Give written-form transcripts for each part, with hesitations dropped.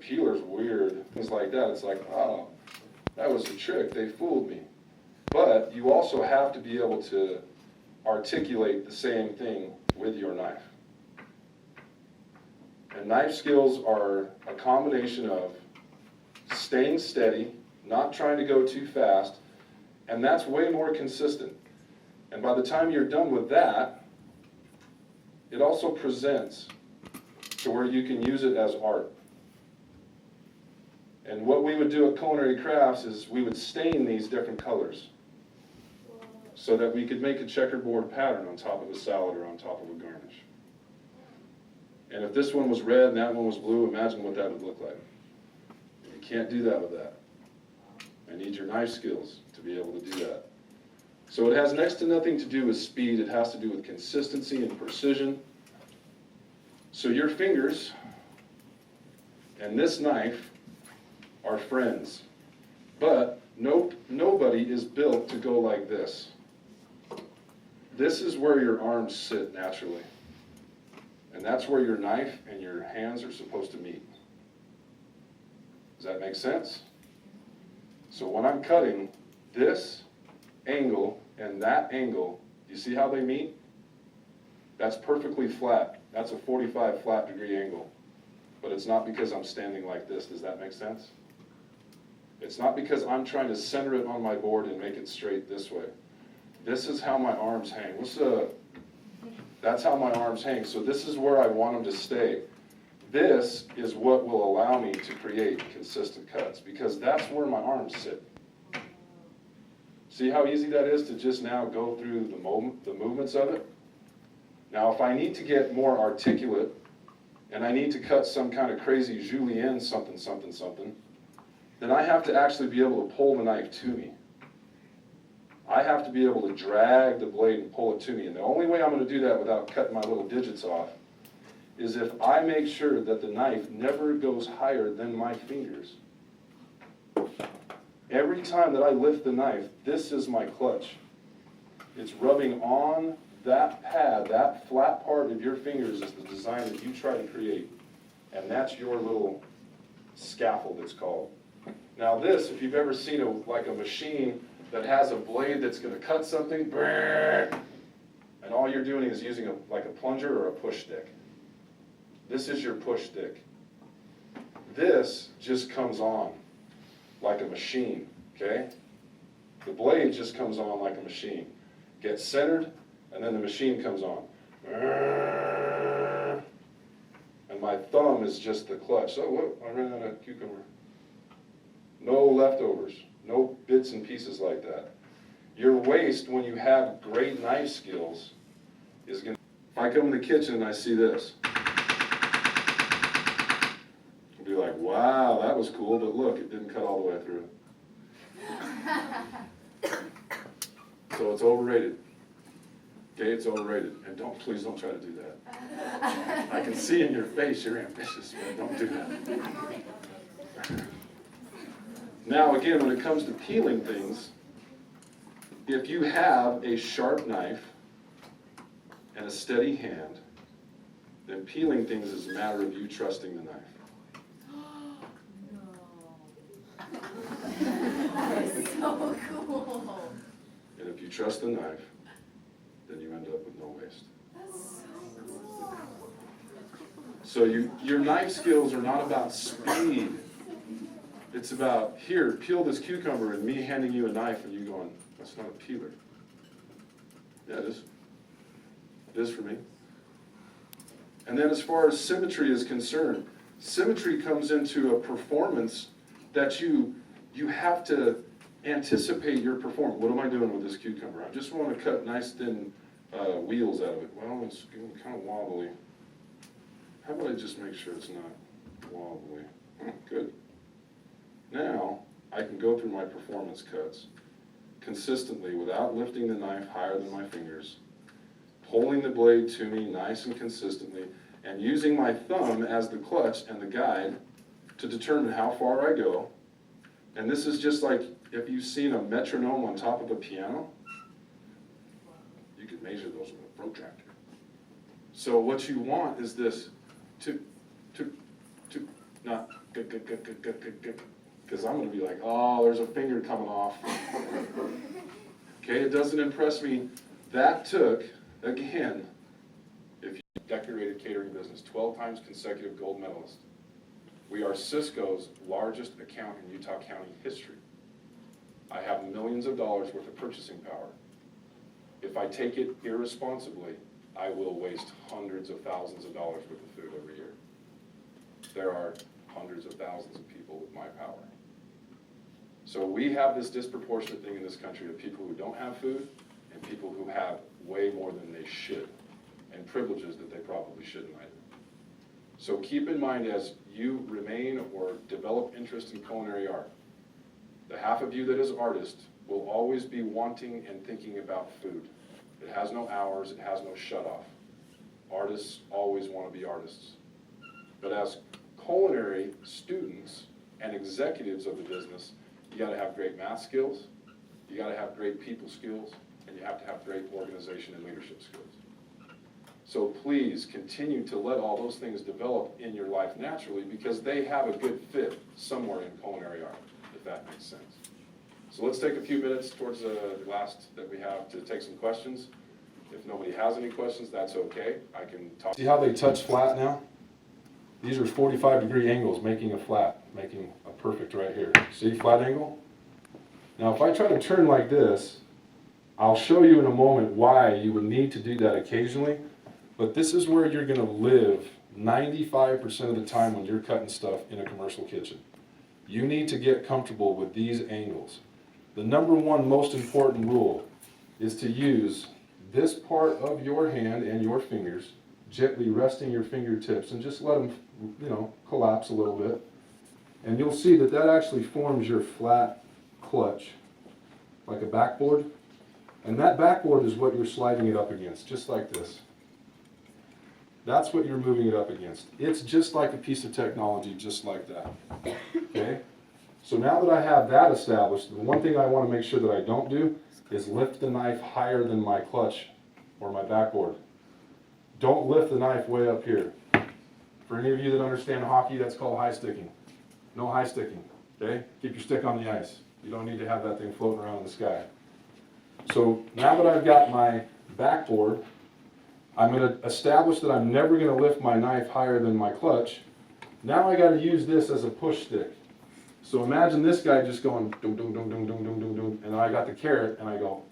peeler's weird, things like that. It's like, oh, that was a trick, they fooled me. But you also have to be able to articulate the same thing with your knife. And knife skills are a combination of staying steady, not trying to go too fast, and that's way more consistent. And by the time you're done with that, it also presents to where you can use it as art. And what we would do at Culinary Crafts is we would stain these different colors so that we could make a checkerboard pattern on top of a salad or on top of a garnish. And if this one was red and that one was blue, imagine what that would look like. You can't do that with that. I need your knife skills to be able to do that. So it has next to nothing to do with speed. It has to do with consistency and precision. So your fingers and this knife are friends. But nobody is built to go like this. This is where your arms sit naturally. And that's where your knife and your hands are supposed to meet. Does that make sense? So when I'm cutting this angle and that angle, you see how they meet? That's perfectly flat. That's a 45 flat degree angle. But it's not because I'm standing like this. Does that make sense? It's not because I'm trying to center it on my board and make it straight this way. This is how my arms hang. That's how my arms hang. So this is where I want them to stay. This is what will allow me to create consistent cuts because that's where my arms sit. See how easy that is to just now go through the movements of it? Now if I need to get more articulate and I need to cut some kind of crazy julienne something, then I have to actually be able to pull the knife to me. I have to be able to drag the blade and pull it to me. And the only way I'm going to do that without cutting my little digits off is if I make sure that the knife never goes higher than my fingers. Every time that I lift the knife, this is my clutch. It's rubbing on that pad, that flat part of your fingers is the design that you try to create. And that's your little scaffold, it's called. Now this, if you've ever seen a machine that has a blade that's going to cut something, and all you're doing is using like a plunger or a push stick. This is your push stick. This just comes on like a machine, okay? The blade just comes on like a machine. Gets centered, and then the machine comes on. And my thumb is just the clutch. Oh, whoa, I ran out of cucumber. No leftovers. No bits and pieces like that. Your waste, when you have great knife skills, is going to... If I come in the kitchen and I see this, I'll be like, wow, that was cool, but look, it didn't cut all the way through. So it's overrated. Okay, it's overrated. And please don't try to do that. I can see in your face you're ambitious, man. Don't do that. Now again, when it comes to peeling things, if you have a sharp knife and a steady hand, then peeling things is a matter of you trusting the knife. No. That is so cool. And if you trust the knife, then you end up with no waste. That's so cool. So your knife skills are not about speed. It's about, here, peel this cucumber, and me handing you a knife and you going, that's not a peeler. Yeah, it is. It is for me. And then as far as symmetry is concerned, symmetry comes into a performance that you have to anticipate your performance. What am I doing with this cucumber? I just want to cut nice thin wheels out of it. Well, it's kind of wobbly. How about I just make sure it's not wobbly? Good. Now, I can go through my performance cuts consistently without lifting the knife higher than my fingers, pulling the blade to me nice and consistently, and using my thumb as the clutch and the guide to determine how far I go. And this is just like if you've seen a metronome on top of a piano, you could measure those with a protractor. So what you want is this, not because I'm going to be like, oh, there's a finger coming off. Okay, it doesn't impress me. That took, again, if you decorated catering business, 12 times consecutive gold medalist. We are Cisco's largest account in Utah County history. I have millions of dollars worth of purchasing power. If I take it irresponsibly, I will waste hundreds of thousands of dollars worth of food every year. There are hundreds of thousands of people with my power. So we have this disproportionate thing in this country of people who don't have food and people who have way more than they should, and privileges that they probably shouldn't either. So keep in mind as you remain or develop interest in culinary art, the half of you that is artist will always be wanting and thinking about food. It has no hours, it has no shut-off. Artists always want to be artists. But as culinary students and executives of the business, you got to have great math skills, you got to have great people skills, and you have to have great organization and leadership skills. So please continue to let all those things develop in your life naturally because they have a good fit somewhere in culinary art, if that makes sense. So let's take a few minutes towards the last that we have to take some questions. If nobody has any questions, that's okay. I can talk. See how they touch flat now? These are 45-degree angles making a flat, making a perfect right here. See, flat angle? Now if I try to turn like this, I'll show you in a moment why you would need to do that occasionally, but this is where you're going to live 95% of the time when you're cutting stuff in a commercial kitchen. You need to get comfortable with these angles. The number one most important rule is to use this part of your hand and your fingers, gently resting your fingertips and just let them, collapse a little bit. And you'll see that that actually forms your flat clutch, like a backboard. And that backboard is what you're sliding it up against, just like this. That's what you're moving it up against. It's just like a piece of technology, just like that. Okay? So now that I have that established, the one thing I want to make sure that I don't do is lift the knife higher than my clutch or my backboard. Don't lift the knife way up here. For any of you that understand hockey, that's called high sticking. No high sticking, okay? Keep your stick on the ice. You don't need to have that thing floating around in the sky. So now that I've got my backboard, I'm going to establish that I'm never going to lift my knife higher than my clutch. Now I got to use this as a push stick. So imagine this guy just going dum dum dum dum dum dum dum dum, and I got the carrot and I go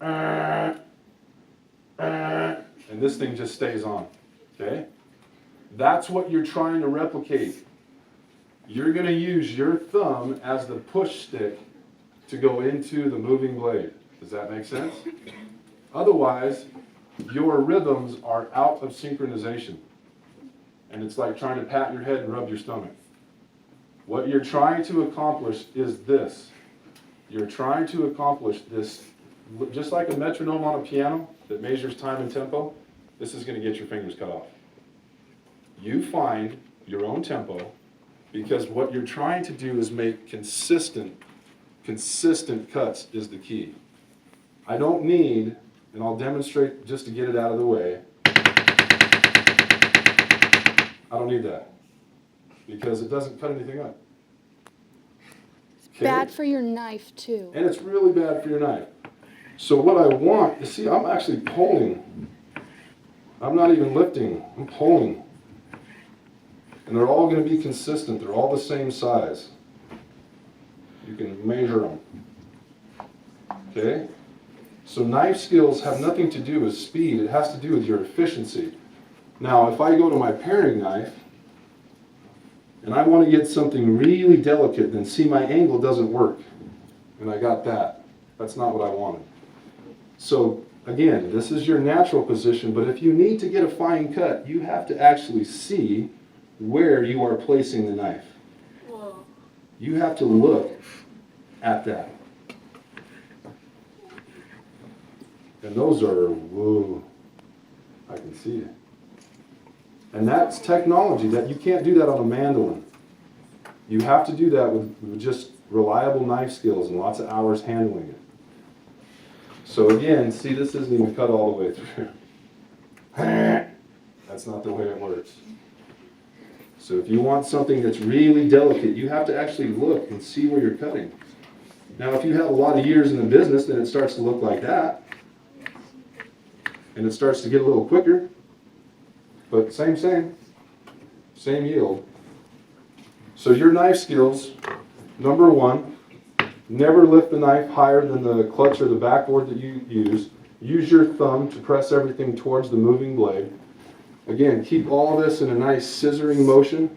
and this thing just stays on. Okay? That's what you're trying to replicate. You're going to use your thumb as the push stick to go into the moving blade. Does that make sense? Otherwise, your rhythms are out of synchronization. And it's like trying to pat your head and rub your stomach. What you're trying to accomplish is this. You're trying to accomplish this, just like a metronome on a piano that measures time and tempo, this is going to get your fingers cut off. You find your own tempo, because what you're trying to do is make consistent cuts is the key. I don't need, and I'll demonstrate just to get it out of the way, I don't need that, because it doesn't cut anything up. Okay? Bad for your knife, too. And it's really bad for your knife. So what I want, you see, I'm actually pulling. I'm not even lifting, I'm pulling. And they're all going to be consistent. They're all the same size. You can measure them. Okay? So knife skills have nothing to do with speed. It has to do with your efficiency. Now, if I go to my paring knife, and I want to get something really delicate, then see my angle doesn't work. And I got that. That's not what I wanted. So, again, this is your natural position, but if you need to get a fine cut, you have to actually see where you are placing the knife. Whoa. You have to look at that. And those are, whoa, I can see it. And that's technology, that you can't do that on a mandolin. You have to do that with just reliable knife skills and lots of hours handling it. So again, see, this isn't even cut all the way through. That's not the way it works. So if you want something that's really delicate, you have to actually look and see where you're cutting. Now, if you have a lot of years in the business, then it starts to look like that. And it starts to get a little quicker. But same yield. So your knife skills, number one, never lift the knife higher than the clutch or the backboard that you use. Use your thumb to press everything towards the moving blade. Again, keep all this in a nice scissoring motion.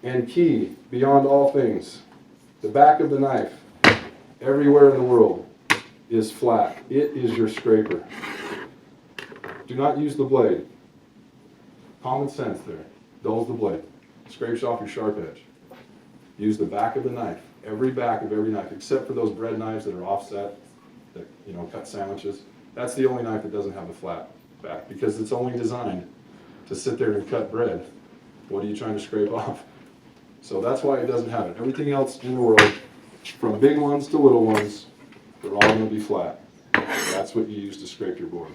And key, beyond all things, the back of the knife, everywhere in the world, is flat. It is your scraper. Do not use the blade. Common sense there. Dulls the blade. Scrapes off your sharp edge. Use the back of the knife. Every back of every knife, except for those bread knives that are offset, that cut sandwiches. That's the only knife that doesn't have a flat back, because it's only designed to sit there and cut bread. What are you trying to scrape off? So that's why it doesn't have it. Everything else in the world, from big ones to little ones, they're all going to be flat. That's what you use to scrape your board.